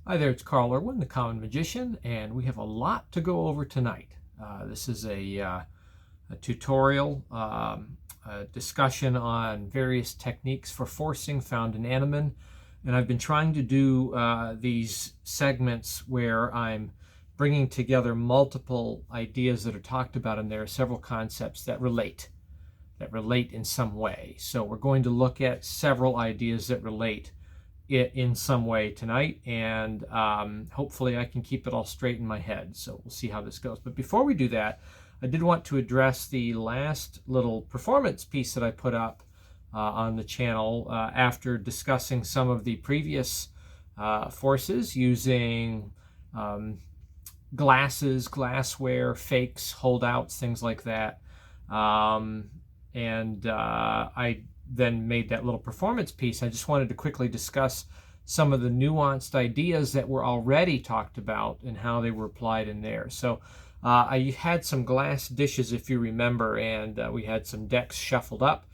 Hi there, it's Carl Irwin, the Common Magician, and we have a lot to go over tonight. This is a tutorial a discussion on various techniques for forcing found in Animan, and I've been trying to do these segments where I'm bringing together multiple ideas that are talked about in there, several concepts that relate in some way. So we're going to look at several ideas that relate in some way tonight, and hopefully I can keep it all straight in my head. So we'll see how this goes. But before we do that, I did want to address the last little performance piece that I put up on the channel after discussing some of the previous forces using glasses, glassware, fakes, holdouts, things like that. I then made that little performance piece. I just wanted to quickly discuss some of the nuanced ideas that were already talked about and how they were applied in there. So I had some glass dishes, if you remember, and we had some decks shuffled up.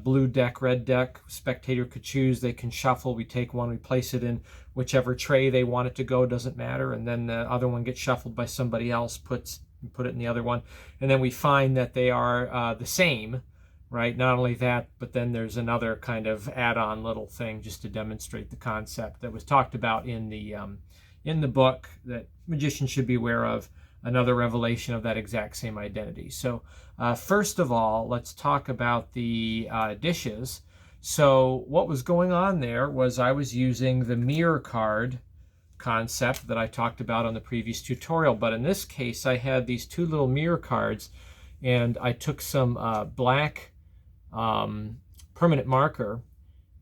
Blue deck, red deck, spectator could choose. They can shuffle. We take one, we place it in whichever tray they want it to go, doesn't matter. And then the other one gets shuffled by somebody else, put it in the other one. And then we find that they are the same. Right? Not only that, but then there's another kind of add-on little thing just to demonstrate the concept that was talked about in the book that magicians should be aware of, another revelation of that exact same identity. So first of all, let's talk about the dishes. So what was going on there was I was using the mirror card concept that I talked about on the previous tutorial, but in this case I had these two little mirror cards, and I took some black permanent marker,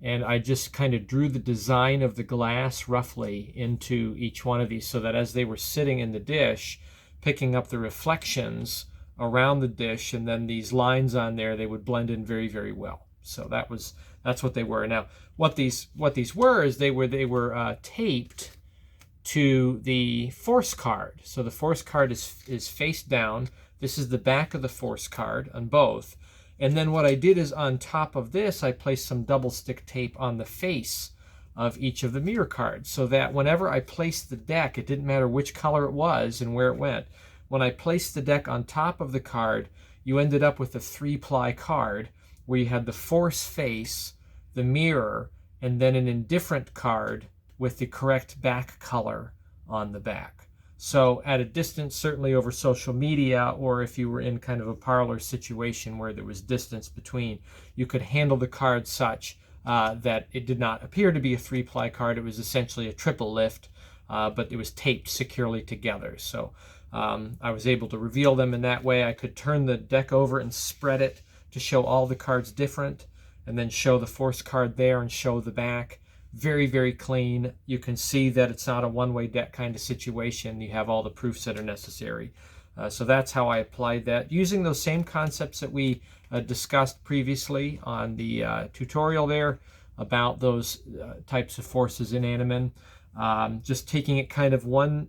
and I just kind of drew the design of the glass roughly into each one of these, so that as they were sitting in the dish, picking up the reflections around the dish, and then these lines on there, they would blend in very, very well. So that's what they were. Now, what these were is they were taped to the force card. So the force card is face down. This is the back of the force card on both. And then what I did is on top of this, I placed some double stick tape on the face of each of the mirror cards, so that whenever I placed the deck, it didn't matter which color it was and where it went. When I placed the deck on top of the card, you ended up with a 3-ply card where you had the force face, the mirror, and then an indifferent card with the correct back color on the back. So at a distance, certainly over social media, or if you were in kind of a parlor situation where there was distance between, you could handle the card such that it did not appear to be a 3-ply card. It was essentially a triple lift, but it was taped securely together. So I was able to reveal them in that way. I could turn the deck over and spread it to show all the cards different, and then show the force card there and show the back. Very, very clean. You can see that it's not a one-way deck kind of situation. You have all the proofs that are necessary. So that's how I applied that, using those same concepts that we discussed previously on the tutorial there about those types of forces in Animan. Just taking it kind of one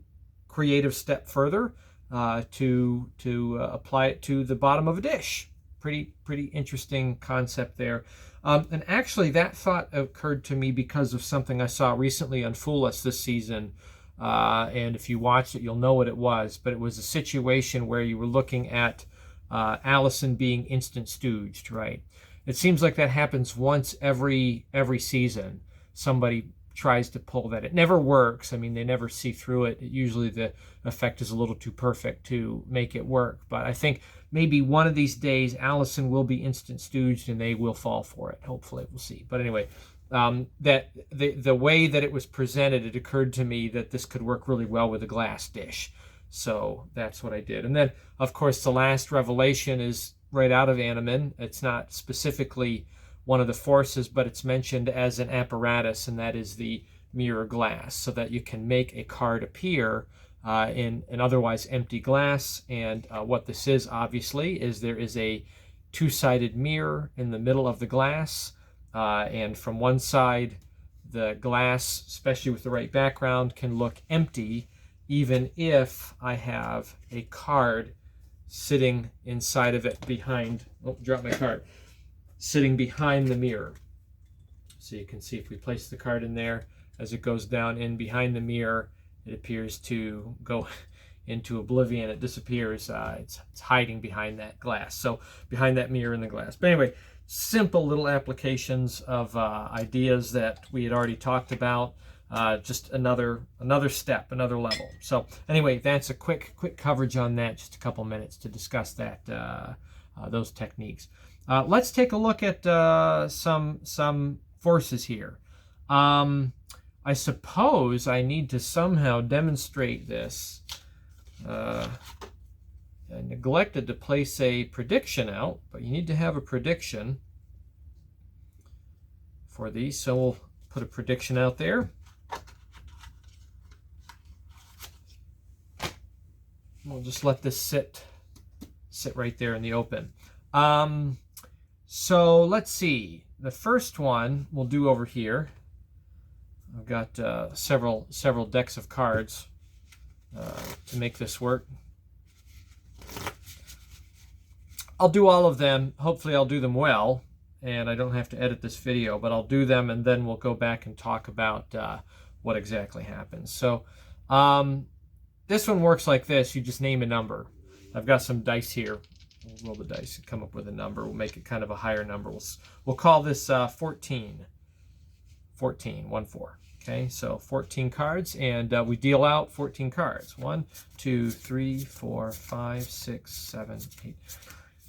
creative step further to apply it to the bottom of a dish. Pretty interesting concept there. And actually that thought occurred to me because of something I saw recently on Fool Us this season. And if you watched it, you'll know what it was. But it was a situation where you were looking at Allison being instant stooged, right? It seems like that happens once every season. Somebody tries to pull that. It never works. I mean, they never see through it. Usually the effect is a little too perfect to make it work. But I think maybe one of these days Allison will be instant stooged and they will fall for it. Hopefully, we'll see. But anyway, that the way that it was presented, it occurred to me that this could work really well with a glass dish. So that's what I did. And then, of course, the last revelation is right out of Animan. It's not specifically one of the forces, but it's mentioned as an apparatus, and that is the mirror glass, so that you can make a card appear in an otherwise empty glass. And what this is, obviously, is there is a two-sided mirror in the middle of the glass, and from one side, the glass, especially with the right background, can look empty, even if I have a card sitting inside of it behind, oh, dropped my card, sitting behind the mirror. So you can see if we place the card in there, as it goes down in behind the mirror, it appears to go into oblivion. It disappears. It's hiding behind that glass. So behind that mirror in the glass. But anyway, simple little applications of ideas that we had already talked about. Just another step, another level. So anyway, that's a quick coverage on that. Just a couple minutes to discuss that those techniques. Let's take a look at some forces here. I suppose I need to somehow demonstrate this. I neglected to place a prediction out, but you need to have a prediction for these. So we'll put a prediction out there. We'll just let this sit right there in the open. So let's see. The first one we'll do over here. I've got several decks of cards to make this work. I'll do all of them. Hopefully I'll do them well, and I don't have to edit this video, but I'll do them, and then we'll go back and talk about what exactly happens. So this one works like this. You just name a number. I've got some dice here. We'll roll the dice and come up with a number. We'll make it kind of a higher number. We'll call this 14. 14, 1, 4. Okay, so 14 cards, and we deal out 14 cards. 1, 2, 3, 4, 5, 6, 7, 8,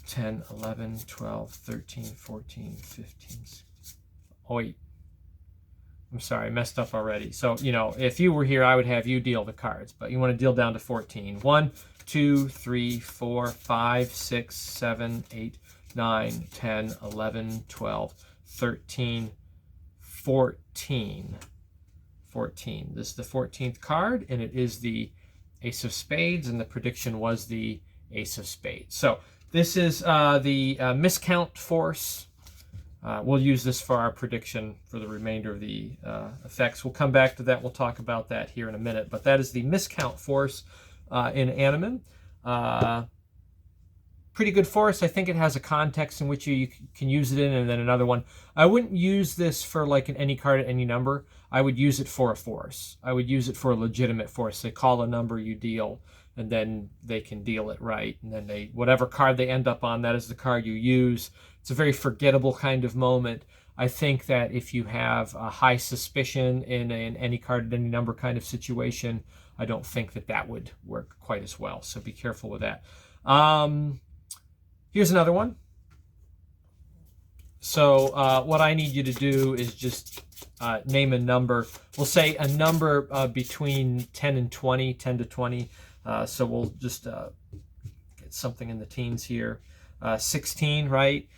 10, 11, 12, 13, 14, 15. Oh, wait. I'm sorry, I messed up already. So, you know, if you were here, I would have you deal the cards, but you want to deal down to 14. 1, 2, 3, 4, 5, 6, 7, 8, 9, 10, 11, 12, 13, 14. 14. This is the 14th card, and it is the Ace of Spades, and the prediction was the Ace of Spades. So this is the miscount force. We'll use this for our prediction for the remainder of the effects. We'll come back to that. We'll talk about that here in a minute. But that is the miscount force in Animan. Pretty good force. I think it has a context in which you can use it in, and then another one. I wouldn't use this for like any card at any number. I would use it for a force. I would use it for a legitimate force. They call a number, you deal, and then they can deal it right. And then whatever card they end up on, that is the card you use. It's a very forgettable kind of moment. I think that if you have a high suspicion in any card at any number kind of situation, I don't think that would work quite as well. So be careful with that. Here's another one. So what I need you to do is just name a number. We'll say a number between 10 and 20, 10 to 20. So we'll just get something in the teens here. 16, right?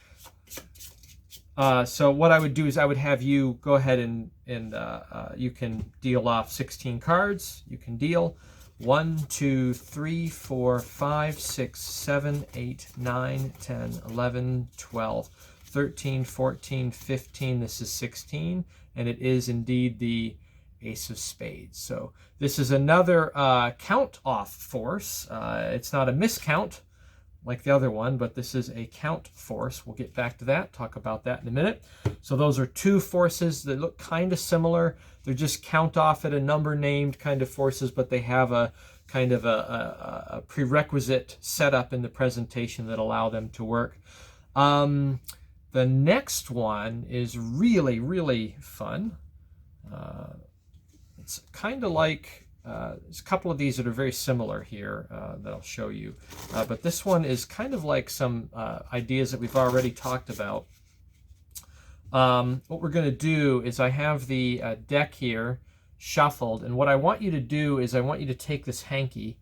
So what I would do is I would have you go ahead and you can deal off 16 cards. You can deal 1, 2, 3, 4, 5, 6, 7, 8, 9, 10, 11, 12, 13, 14, 15. This is 16, and it is indeed the Ace of Spades. So this is another count-off force. It's not a miscount like the other one, but this is a count force. We'll get back to that, talk about that in a minute. So those are two forces that look kind of similar. They're just count off at a number named kind of forces, but they have a kind of a prerequisite setup in the presentation that allow them to work. The next one is really, really fun. It's kind of like, there's a couple of these that are very similar here that I'll show you. But this one is kind of like some ideas that we've already talked about. What we're going to do is I have the deck here shuffled, and what I want you to do is I want you to take this hanky.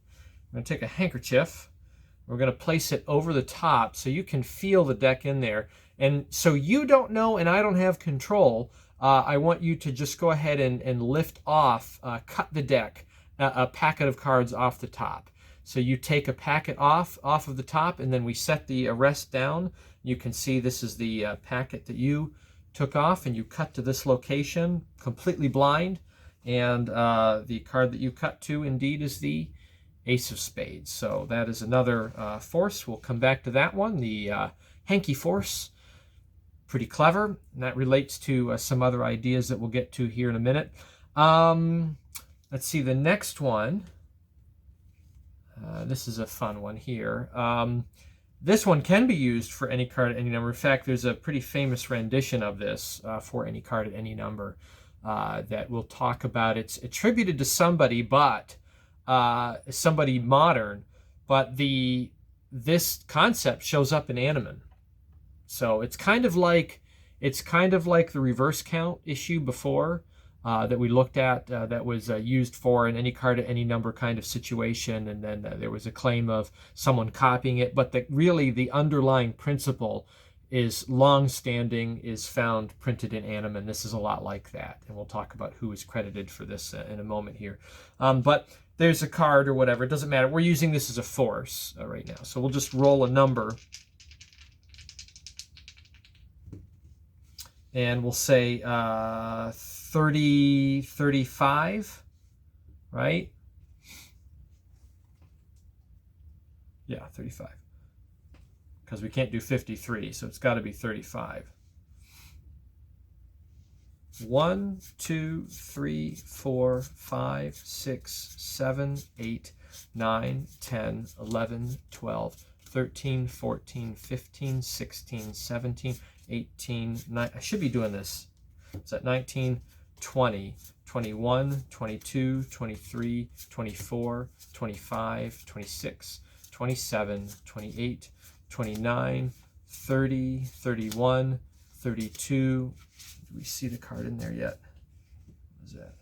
I'm going to take a handkerchief. We're going to place it over the top so you can feel the deck in there. And so you don't know and I don't have control. I want you to just go ahead and lift off, cut the deck, a packet of cards off the top. So you take a packet off of the top, and then we set the rest down. You can see this is the packet that you took off, and you cut to this location completely blind. And the card that you cut to indeed is the Ace of Spades. So that is another force. We'll come back to that one, the hanky force. Pretty clever, and that relates to some other ideas that we'll get to here in a minute. Let's see, the next one. This is a fun one here. This one can be used for any card at any number. In fact, there's a pretty famous rendition of this for any card at any number that we'll talk about. It's attributed to somebody, but somebody modern, but this concept shows up in Animan. So it's kind of like the reverse count issue before that we looked at that was used for an any card at any number kind of situation, and then there was a claim of someone copying it, but really the underlying principle is long-standing, is found printed in Animan. This is a lot like that, and we'll talk about who is credited for this in a moment here. But there's a card or whatever, it doesn't matter. We're using this as a force right now, so we'll just roll a number. And we'll say 30, 35, right? Yeah, 35. Because we can't do 53, so it's got to be 35. 1, 2, 3, 4, 5, 6, 7, 8, 9, 10, 11, 12, 13, 14, 15, 16, 17, 18, 9. I should be doing this. It's at 19, 20, 21, 22, 23, 24, 25, 26, 27, 28, 29, 30, 31, 32. Do we see the card in there yet? What is that?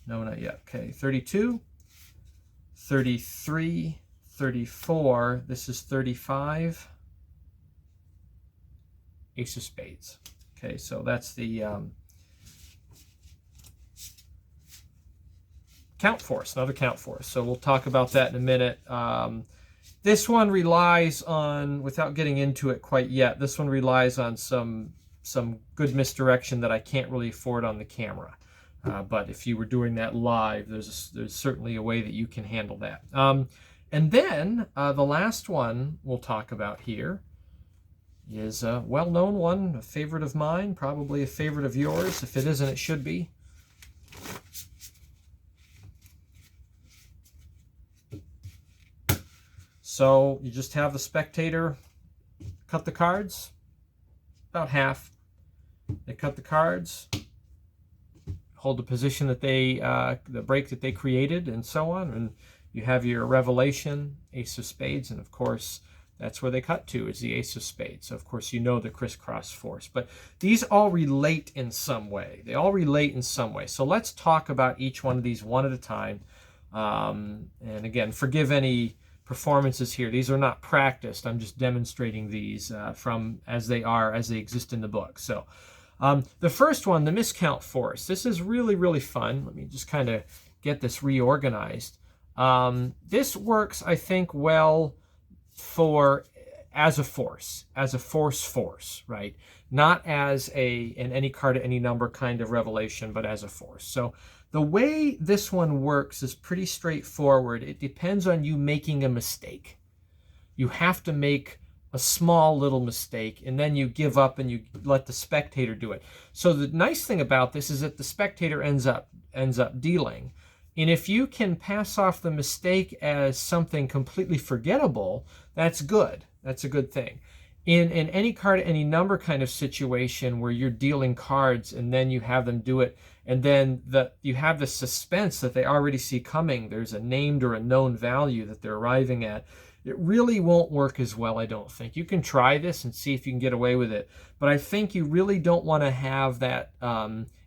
No, not yet. Okay, 32, 33, 34. This is 35. Ace of Spades. Okay, so that's the count force, another count force. So we'll talk about that in a minute. This one relies on, without getting into it quite yet, this one relies on some good misdirection that I can't really afford on the camera. But if you were doing that live, there's certainly a way that you can handle that. And then the last one we'll talk about here is a well-known one, a favorite of mine, probably a favorite of yours. If it isn't, it should be. So you just have the spectator cut the cards, about half. They cut the cards, hold the position that the break that they created, and so on. And you have your revelation, Ace of Spades, and of course, that's where they cut to, is the Ace of Spades. So, of course, you know the crisscross force. But these all relate in some way. They all relate in some way. So let's talk about each one of these one at a time. And again, forgive any performances here. These are not practiced. I'm just demonstrating these from as they exist in the book. So the first one, the miscount force. This is really, really fun. Let me just kind of get this reorganized. This works, I think, well as a force, right? Not as an any card at any number kind of revelation, but as a force. So the way this one works is pretty straightforward. It depends on you making a mistake. You have to make a small little mistake, and then you give up and you let the spectator do it. So the nice thing about this is that the spectator ends up dealing. And if you can pass off the mistake as something completely forgettable, that's good. That's a good thing. In any card, any number kind of situation where you're dealing cards and then you have them do it, and then you have the suspense that they already see coming, there's a named or a known value that they're arriving at, it really won't work as well, I don't think. You can try this and see if you can get away with it, but I think you really don't want to have that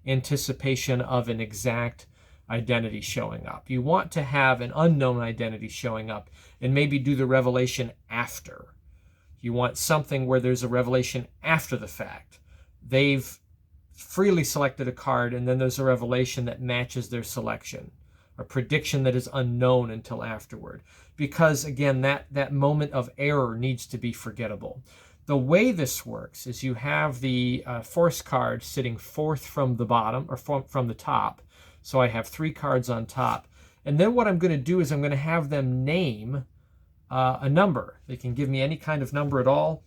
anticipation of an exact identity showing up. You want to have an unknown identity showing up and maybe do the revelation after. You want something where there's a revelation after the fact. They've freely selected a card and then there's a revelation that matches their selection, a prediction that is unknown until afterward. Because again, that moment of error needs to be forgettable. The way this works is you have the force card sitting fourth from the bottom, or from the top. So I have 3 cards on top. And then what I'm going to do is I'm going to have them name a number. They can give me any kind of number at all.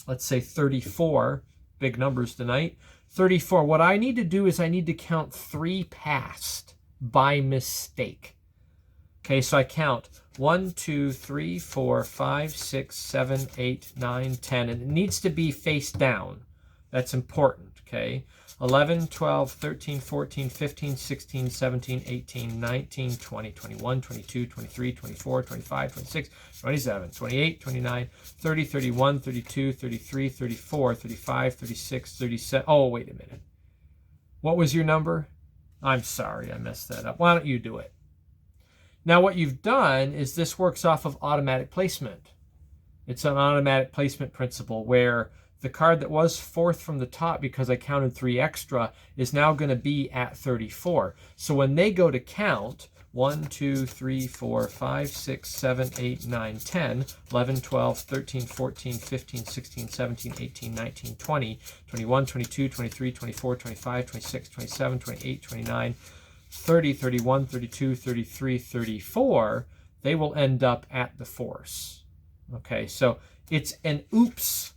Let's say 34, big numbers tonight. 34. What I need to do is I need to count 3 past by mistake. Okay, so I count 1, 2, 3, 4, 5, 6, 7, 8, 9, 10, and it needs to be face down. That's important, okay? 11, 12, 13, 14, 15, 16, 17, 18, 19, 20, 21, 22, 23, 24, 25, 26, 27, 28, 29, 30, 31, 32, 33, 34, 35, 36, 37. Oh, wait a minute. What was your number? I'm sorry, I messed that up. Why don't you do it? Now, what you've done is this works off of automatic placement. It's an automatic placement principle where the card that was 4th from the top, because I counted 3 extra, is now going to be at 34. So when they go to count, 1, 2, 3, 4, 5, 6, 7, 8, 9, 10, 11, 12, 13, 14, 15, 16, 17, 18, 19, 20, 21, 22, 23, 24, 25, 26, 27, 28, 29, 30, 31, 32, 33, 34, they will end up at the force. Okay, so it's an oops,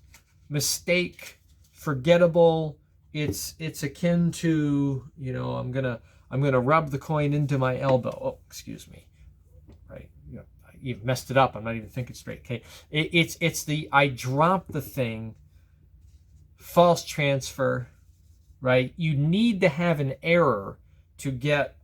mistake, forgettable. It's akin to, you know, I'm gonna rub the coin into my elbow. Oh, excuse me. Right, you know, you've messed it up. I'm not even thinking straight. Okay, it's the I dropped the thing, false transfer. Right, you need to have an error to get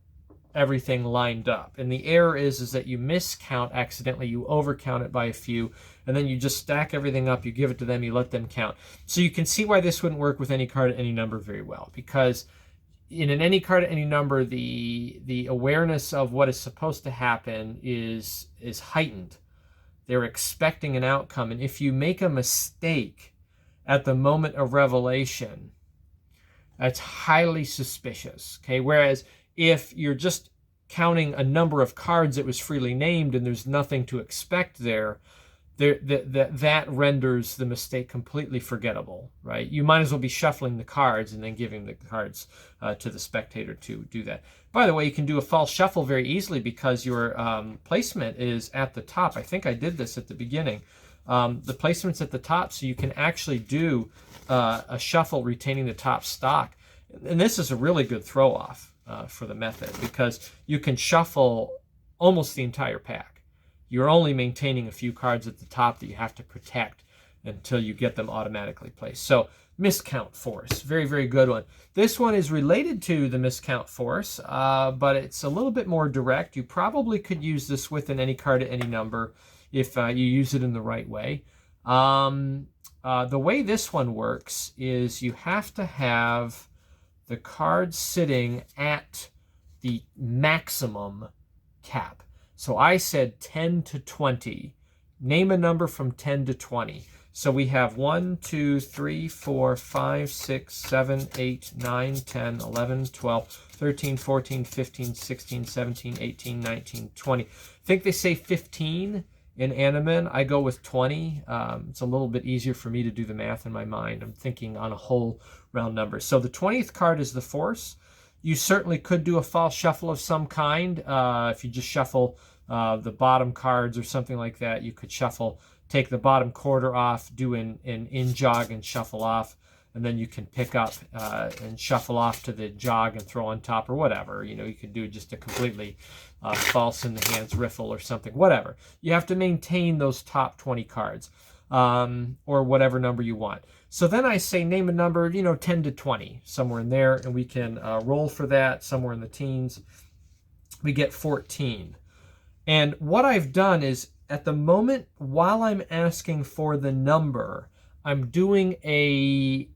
everything lined up. And the error is that you miscount accidentally, you overcount it by a few, and then you just stack everything up, you give it to them, you let them count. So you can see why this wouldn't work with any card at any number very well, because in an any card at any number, the awareness of what is supposed to happen is heightened. They're expecting an outcome, and if you make a mistake at the moment of revelation, that's highly suspicious. Okay, whereas if you're just counting a number of cards that was freely named and there's nothing to expect there, that renders the mistake completely forgettable, right? You might as well be shuffling the cards and then giving the cards to the spectator to do that. By the way, you can do a false shuffle very easily because your placement is at the top. I think I did this at the beginning. The placement's at the top, so you can actually do a shuffle retaining the top stock. And this is a really good throw-off for the method, because you can shuffle almost the entire pack. You're only maintaining a few cards at the top that you have to protect until you get them automatically placed. So miscount force, very, very good one. This one is related to the miscount force, but it's a little bit more direct. You probably could use this with an any card at any number if you use it in the right way. The way this one works is you have to have the card sitting at the maximum cap. So I said 10 to 20. Name a number from 10 to 20. So we have 1, 2, 3, 4, 5, 6, 7, 8, 9, 10, 11, 12, 13, 14, 15, 16, 17, 18, 19, 20. I think they say 15 in Animan. I go with 20. It's a little bit easier for me to do the math in my mind. I'm thinking on a whole round number. So the 20th card is the force. You certainly could do a false shuffle of some kind. If you just shuffle the bottom cards or something like that, you could shuffle, take the bottom quarter off, do an in jog and shuffle off, and then you can pick up and shuffle off to the jog and throw on top or whatever. You know, you could do just a completely false in the hands riffle or something, whatever. You have to maintain those top 20 cards or whatever number you want. So then I say name a number, 10 to 20, somewhere in there, and we can roll for that somewhere in the teens. We get 14. And what I've done is, at the moment, while I'm asking for the number, I'm doing a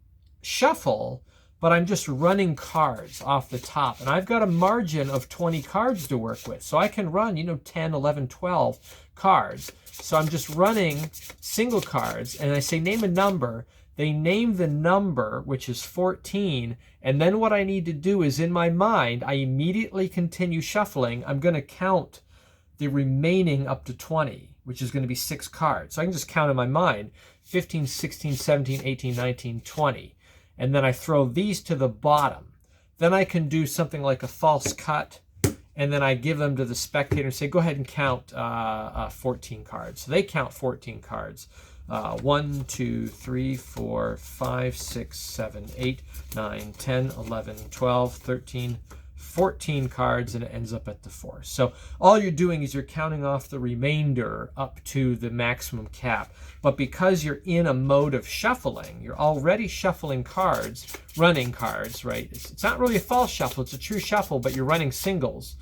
shuffle, but I'm just running cards off the top. And I've got a margin of 20 cards to work with. So I can run, 10, 11, 12 cards. So I'm just running single cards, and I say name a number. They name the number, which is 14, and then what I need to do is, in my mind, I immediately continue shuffling. I'm going to count the remaining up to 20, which is going to be 6 cards. So I can just count in my mind, 15, 16, 17, 18, 19, 20. And then I throw these to the bottom. Then I can do something like a false cut, and then I give them to the spectator and say, go ahead and count 14 cards. So they count 14 cards. 1, 2, 3, 4, 5, 6, 7, 8, 9, 10, 11, 12, 13, 14 cards, and it ends up at the 4. So all you're doing is you're counting off the remainder up to the maximum cap. But because you're in a mode of shuffling, you're already shuffling cards, running cards, right? It's not really a false shuffle, it's a true shuffle, but you're running singles.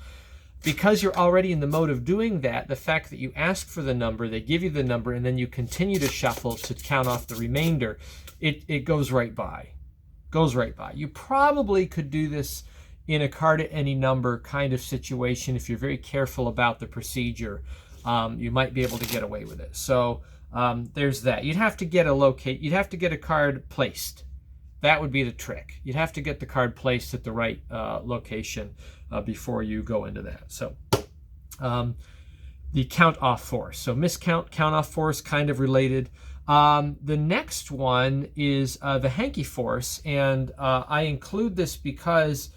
Because you're already in the mode of doing that, the fact that you ask for the number, they give you the number, and then you continue to shuffle to count off the remainder, it goes right by. Goes right by. You probably could do this in a card at any number kind of situation. If you're very careful about the procedure, you might be able to get away with it. So there's that. You'd have to get a card placed. That would be the trick. You'd have to get the card placed at the right location before you go into that. So the count off force. So miscount, count off force, kind of related. The next one is the hanky force, and I include this because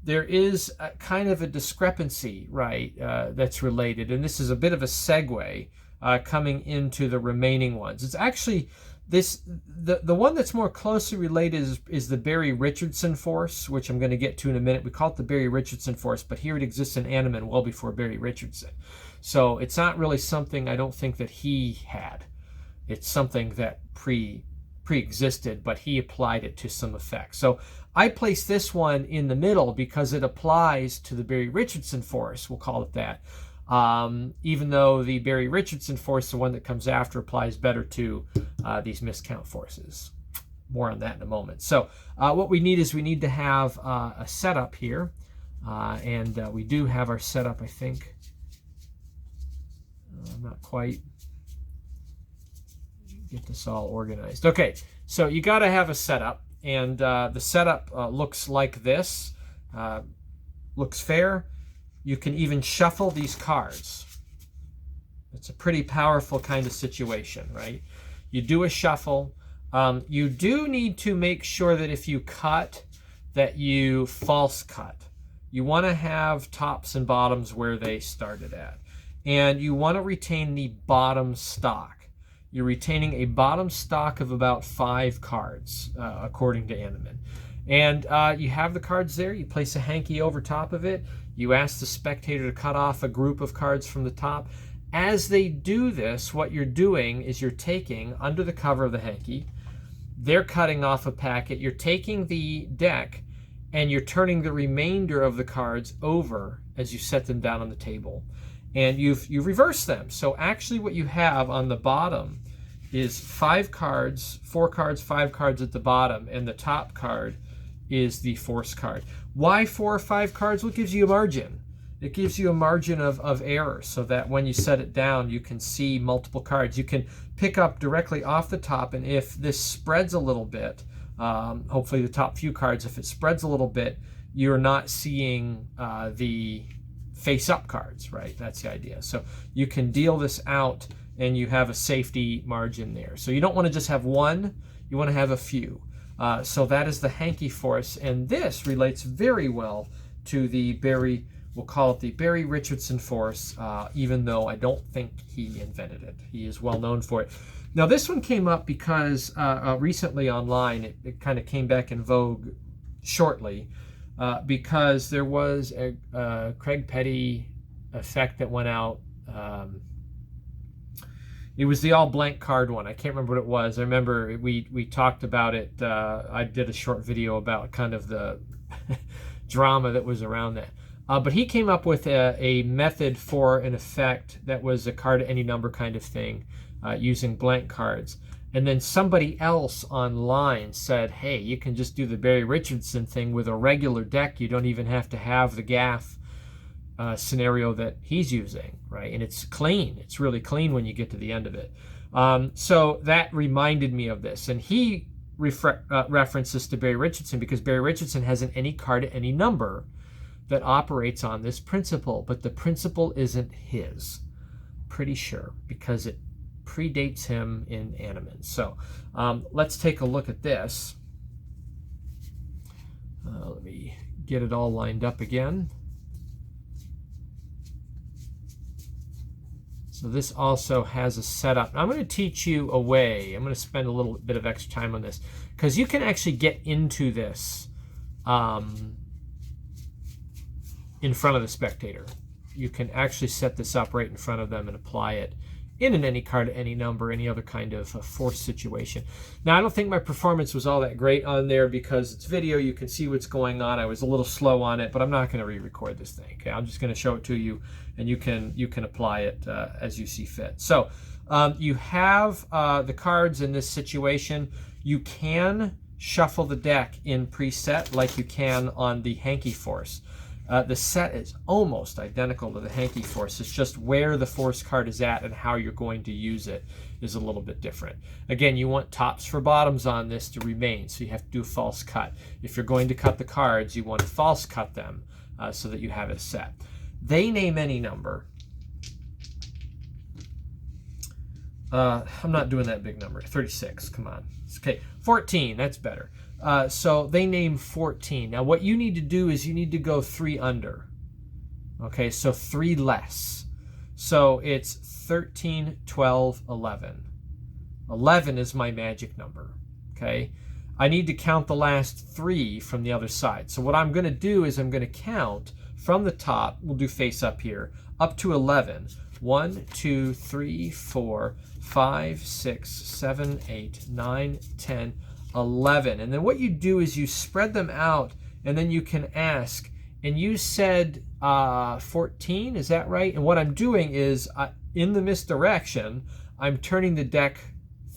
there is kind of a discrepancy, right, that's related, and this is a bit of a segue coming into the remaining ones. It's actually the one that's more closely related is the Barry Richardson force, which I'm going to get to in a minute. We call it the Barry Richardson force, but here it exists in Animan well before Barry Richardson. So it's not really something I don't think that he had. It's something that pre-existed, but he applied it to some effect. So I place this one in the middle because it applies to the Barry Richardson force, we'll call it that. Even though the Barry Richardson force, the one that comes after, applies better to these miscount forces. More on that in a moment. So what we need to have a setup here, and we do have our setup, I think. Not quite. Get this all organized. Okay, so you got to have a setup, and the setup looks like this. Looks fair. You can even shuffle these cards. It's a pretty powerful kind of situation, right? You do a shuffle. You do need to make sure that if you cut, that you false cut. You want to have tops and bottoms where they started at. And you want to retain the bottom stock. You're retaining a bottom stock of about 5 cards, according to Animan. And you have the cards there. You place a hanky over top of it. You ask the spectator to cut off a group of cards from the top. As they do this, what you're doing is you're taking, under the cover of the hanky, they're cutting off a packet. You're taking the deck and you're turning the remainder of the cards over as you set them down on the table. And you've reversed them. So actually what you have on the bottom is 5 cards, 4 cards, 5 cards at the bottom, and the top card is the force card. Why 4 or 5 cards? Well, it gives you a margin. It gives you a margin of error so that when you set it down, you can see multiple cards. You can pick up directly off the top, and if this spreads a little bit, hopefully the top few cards, if it spreads a little bit, you're not seeing the face-up cards, right? That's the idea. So you can deal this out, and you have a safety margin there. So you don't want to just have one, you want to have a few. So that is the hanky force, and this relates very well to the Barry, we'll call it the Barry Richardson force, even though I don't think he invented it. He is well known for it. Now this one came up because recently online, it kind of came back in vogue shortly, because there was a Craig Petty effect that went out. It was the all blank card one. I can't remember what it was. I remember we talked about it. I did a short video about kind of the drama that was around that. But he came up with a method for an effect that was a card at any number kind of thing, using blank cards. And then somebody else online said, hey, you can just do the Barry Richardson thing with a regular deck. You don't even have to have the gaff scenario that he's using, right? And it's clean. It's really clean when you get to the end of it. So that reminded me of this. And he references to Barry Richardson because Barry Richardson has an any card at any number that operates on this principle, but the principle isn't his. Pretty sure, because it predates him in Animan. So let's take a look at this. Let me get it all lined up again. So this also has a setup. I'm going to teach you a way. I'm going to spend a little bit of extra time on this because you can actually get into this in front of the spectator. You can actually set this up right in front of them and apply it in an any card, any number, any other kind of force situation. Now, I don't think my performance was all that great on there because it's video. You can see what's going on. I was a little slow on it, but I'm not going to re-record this thing. Okay, I'm just going to show it to you, and you can apply it as you see fit. So you have the cards in this situation. You can shuffle the deck in preset like you can on the hanky force. The set is almost identical to the hanky force. It's just where the force card is at and how you're going to use it is a little bit different. Again, you want tops for bottoms on this to remain, so you have to do a false cut. If you're going to cut the cards, you want to false cut them so that you have it set. They name any number. I'm not doing that big number. 36, come on. Okay, 14, that's better. So they name 14. Now what you need to do is you need to go 3 under. Okay, so 3 less. So it's 13, 12, 11. 11 is my magic number. Okay, I need to count the last 3 from the other side. So what I'm going to do is I'm going to count from the top. We'll do face up here, up to 11. 1, 2, 3, 4, 5, 6, 7, 8, 9, 10, 11. And then what you do is you spread them out, and then you can ask, and you said 14, is that right? And what I'm doing is in the misdirection, I'm turning the deck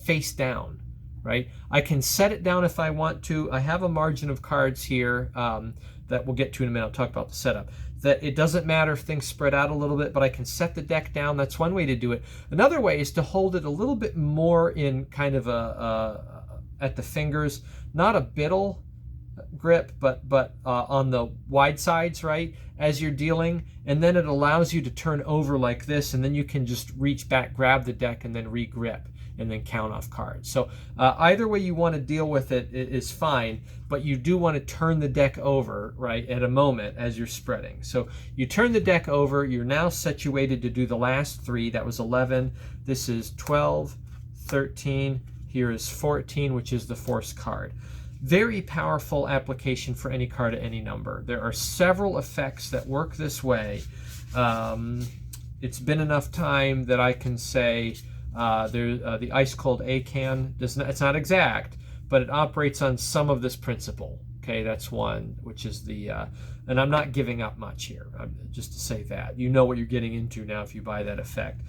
face down, right? I can set it down if I want to. I have a margin of cards here that we'll get to in a minute. I'll talk about the setup. That it doesn't matter if things spread out a little bit, but I can set the deck down. That's one way to do it. Another way is to hold it a little bit more in kind of at the fingers, not a biddle grip, but on the wide sides, right, as you're dealing, and then it allows you to turn over like this, and then you can just reach back, grab the deck, and then re-grip, and then count off cards. So either way you want to deal with it is fine, but you do want to turn the deck over, right, at a moment as you're spreading. So you turn the deck over. You're now situated to do the last 3. That was 11. This is 12, 13. Here is 14, which is the force card. Very powerful application for any card at any number. There are several effects that work this way. It's been enough time that I can say the ice cold ACAN does not, it's not exact, but it operates on some of this principle. Okay, that's one, which is the and I'm not giving up much here, just to say that. You know what you're getting into now if you buy that effect.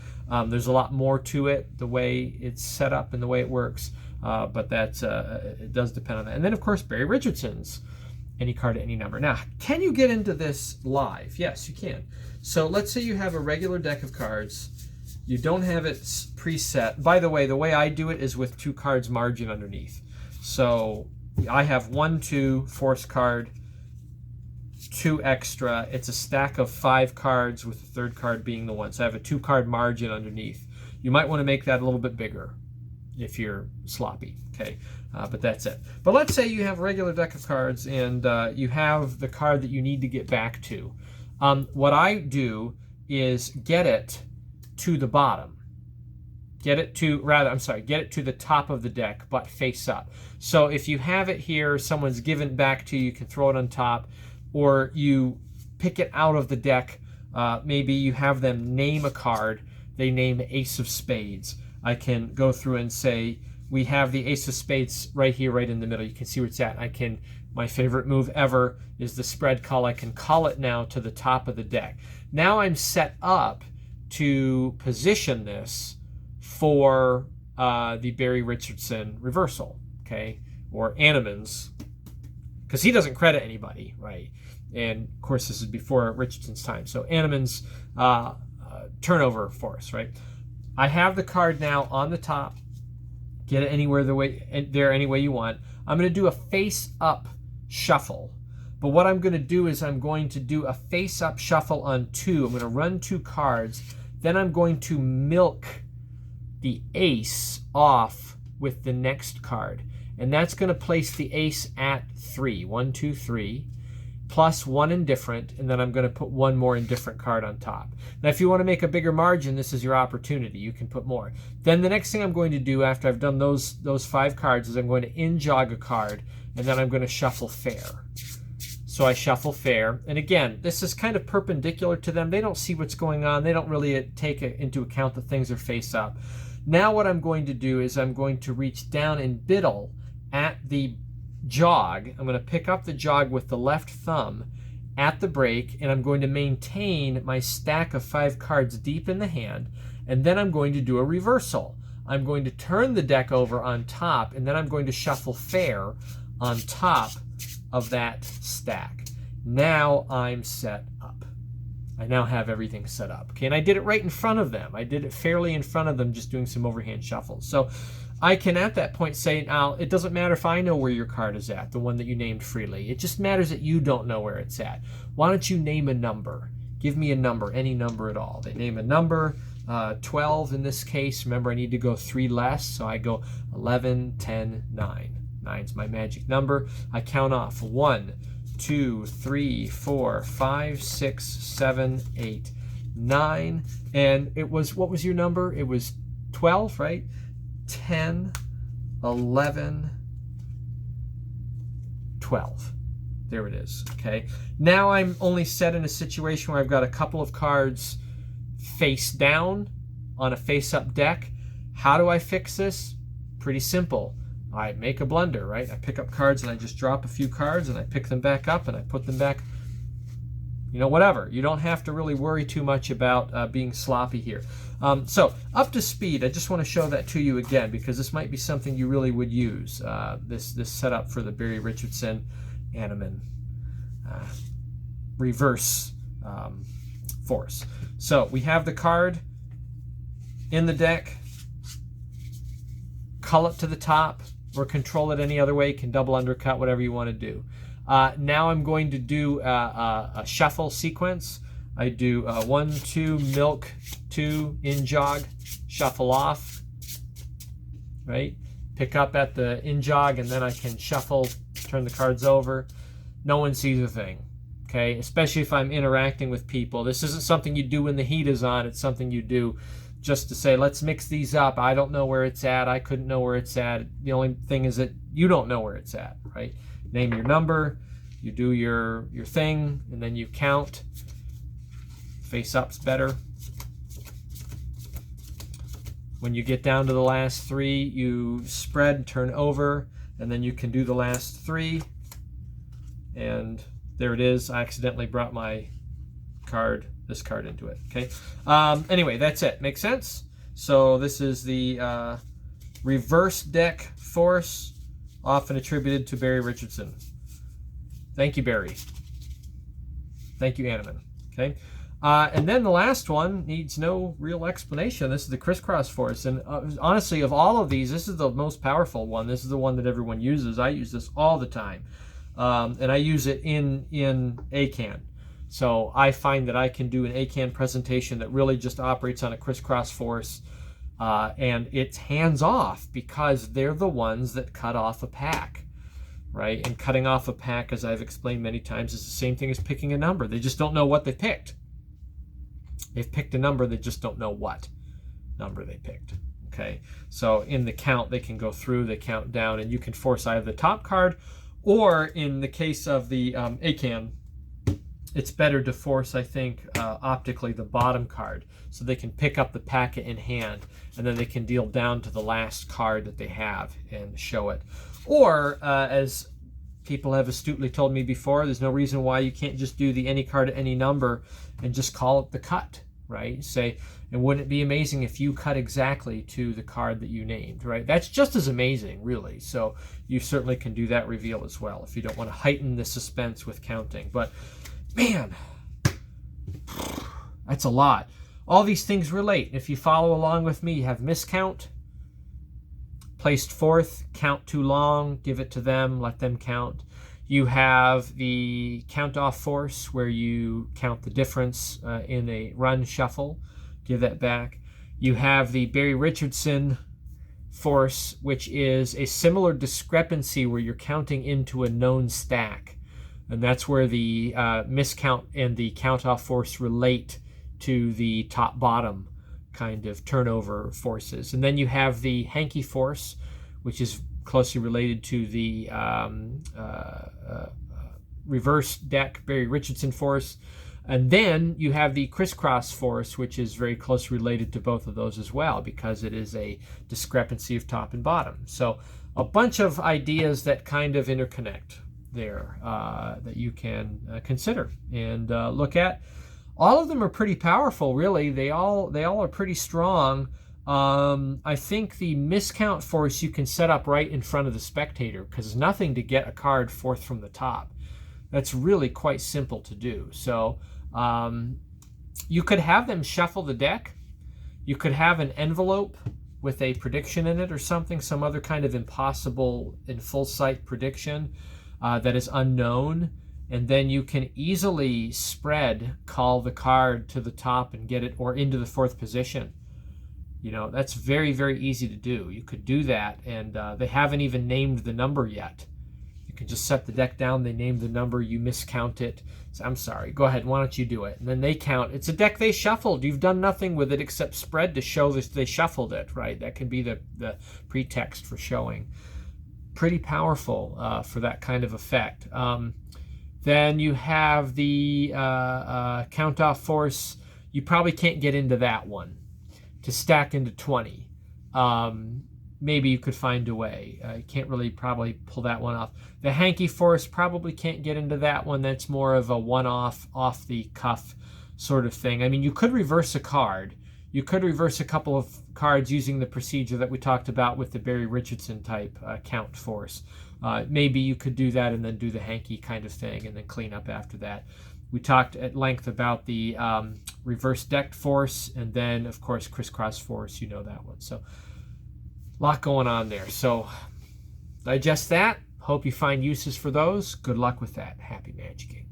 There's a lot more to it, the way it's set up and the way it works, but that's it does depend on that. And then, of course, Barry Richardson's any card at any number. Now, can you get into this live? Yes, you can. So let's say you have a regular deck of cards. You don't have it preset. By the way I do it is with 2 cards margin underneath. So I have 1, 2, force card, 2 extra. It's a stack of 5 cards with the 3rd card being the one. So I have a 2-card margin underneath. You might want to make that a little bit bigger if you're sloppy, okay? But that's it. But let's say you have a regular deck of cards and you have the card that you need to get back to. What I do is get it to the bottom. Get it to the top of the deck, but face up. So if you have it here, someone's given it back to you, you can throw it on top, or you pick it out of the deck. Maybe you have them name a card. They name Ace of Spades. I can go through and say, we have the Ace of Spades right here, right in the middle. You can see where it's at. My favorite move ever is the spread call. I can call it now to the top of the deck. Now I'm set up to position this for the Barry Richardson reversal, okay, or Animan's, because he doesn't credit anybody, right? And of course, this is before Richardson's time. So Animan's turnover force, right? I have the card now on the top. Get it anywhere any way you want. I'm going to do a face-up shuffle. But what I'm going to do is I'm going to do a face-up shuffle on 2. I'm going to run 2 cards. Then I'm going to milk the ace off with the next card. And that's going to place the ace at 3. 1, 2, 3. plus one indifferent, and then I'm going to put one more indifferent card on top. Now, if you want to make a bigger margin, this is your opportunity. You can put more. Then the next thing I'm going to do after I've done those 5 cards is I'm going to in-jog a card, and then I'm going to shuffle fair. So I shuffle fair, and again, this is kind of perpendicular to them. They don't see what's going on. They don't really take into account that things are face up. Now what I'm going to do is I'm going to reach down and biddle at the jog. I'm going to pick up the jog with the left thumb at the break, and I'm going to maintain my stack of 5 cards deep in the hand, and then I'm going to do a reversal. I'm going to turn the deck over on top, and then I'm going to shuffle fair on top of that stack. Now I'm set up. I now have everything set up. Okay, and I did it right in front of them. I did it fairly in front of them, just doing some overhand shuffles. So I can at that point say, now, it doesn't matter if I know where your card is at, the one that you named freely. It just matters that you don't know where it's at. Why don't you name a number? Give me a number, any number at all. They name a number, 12 in this case. Remember, I need to go 3 less, so I go 11, 10, 9. 9's my magic number. I count off 1, 2, 3, 4, 5, 6, 7, 8, 9. And it was, what was your number? It was 12, right? 10, 11, 12. There it is, okay? Now I'm only set in a situation where I've got a couple of cards face down on a face-up deck. How do I fix this? Pretty simple. I make a blunder, right? I pick up cards and I just drop a few cards and I pick them back up and I put them back. You know, whatever. You don't have to really worry too much about being sloppy here. So up to speed, I just want to show that to you again because this might be something you really would use, this setup for the Barry Richardson Hanneman reverse force. So we have the card in the deck, cull it to the top, or control it any other way. You can double undercut, whatever you want to do. Now I'm going to do a shuffle sequence. I do 1, 2, milk, 2, in jog, shuffle off, right? Pick up at the in jog, and then I can shuffle, turn the cards over. No one sees a thing, okay? Especially if I'm interacting with people. This isn't something you do when the heat is on. It's something you do just to say, let's mix these up. I don't know where it's at. I couldn't know where it's at. The only thing is that you don't know where it's at, right? Name your number, you do your thing, and then you count. Face up's better. When you get down to the last 3, you spread, turn over, and then you can do the last 3. And there it is. I accidentally brought my card, this card, into it. Okay. Anyway, that's it. Make sense? So this is the reverse deck force, often attributed to Barry Richardson. Thank you, Barry. Thank you, Hanneman. Okay. And then the last one needs no real explanation. This is the Crisscross force. And honestly, of all of these, this is the most powerful one. This is the one that everyone uses. I use this all the time. And I use it in ACAN. So I find that I can do an ACAN presentation that really just operates on a crisscross force, and it's hands-off because they're the ones that cut off a pack, right? And cutting off a pack, as I've explained many times, is the same thing as picking a number. They just don't know what they picked. They've picked a number, they just don't know what number they picked, okay? So in the count, they can go through, they count down, and you can force either the top card, or in the case of the ACAN, it's better to force, I think, optically the bottom card so they can pick up the packet in hand and then they can deal down to the last card that they have and show it. Or, as people have astutely told me before, there's no reason why you can't just do the any card at any number and just call it the cut, right? Say, and wouldn't it be amazing if you cut exactly to the card that you named, right? That's just as amazing, really. So you certainly can do that reveal as well if you don't want to heighten the suspense with counting. But man, that's a lot. All these things relate. If you follow along with me, you have miscount, placed fourth, count too long, give it to them, let them count. You have the count off force where you count the difference in a run shuffle, give that back. You have the Barry Richardson force, which is a similar discrepancy where you're counting into a known stack. And that's where the miscount and the count-off force relate to the top-bottom kind of turnover forces. And then you have the hanky force, which is closely related to the reverse deck Barry Richardson force. And then you have the crisscross force, which is very closely related to both of those as well, because it is a discrepancy of top and bottom. So a bunch of ideas that kind of interconnect there that you can consider and look at. All of them are pretty powerful, really. They all are pretty strong. I think the miscount force you can set up right in front of the spectator, because there's nothing to get a card fourth from the top. That's really quite simple to do. So you could have them shuffle the deck. You could have an envelope with a prediction in it or something, some other kind of impossible in full sight prediction that is unknown. And then you can easily spread call the card to the top and get it or into the fourth position. You know, that's very, very easy to do. You could do that, and they haven't even named the number yet. You can just set the deck down, they name the number, you miscount it. So, I'm sorry, go ahead, why don't you do it? And then they count. It's a deck they shuffled. You've done nothing with it except spread to show that they shuffled it, right? That can be the pretext for showing. Pretty powerful for that kind of effect. Then you have the count-off force. You probably can't get into that one. To stack into 20. Maybe you could find a way. You can't really probably pull that one off. The hanky force probably can't get into that one. That's more of a one-off, off-the-cuff sort of thing. I mean, you could reverse a card. You could reverse a couple of cards using the procedure that we talked about with the Barry Richardson type count force. Maybe you could do that and then do the hanky kind of thing and then clean up after that. We talked at length about the reverse decked force, and then, of course, crisscross force. You know that one. So, a lot going on there. So, digest that. Hope you find uses for those. Good luck with that. Happy magicking.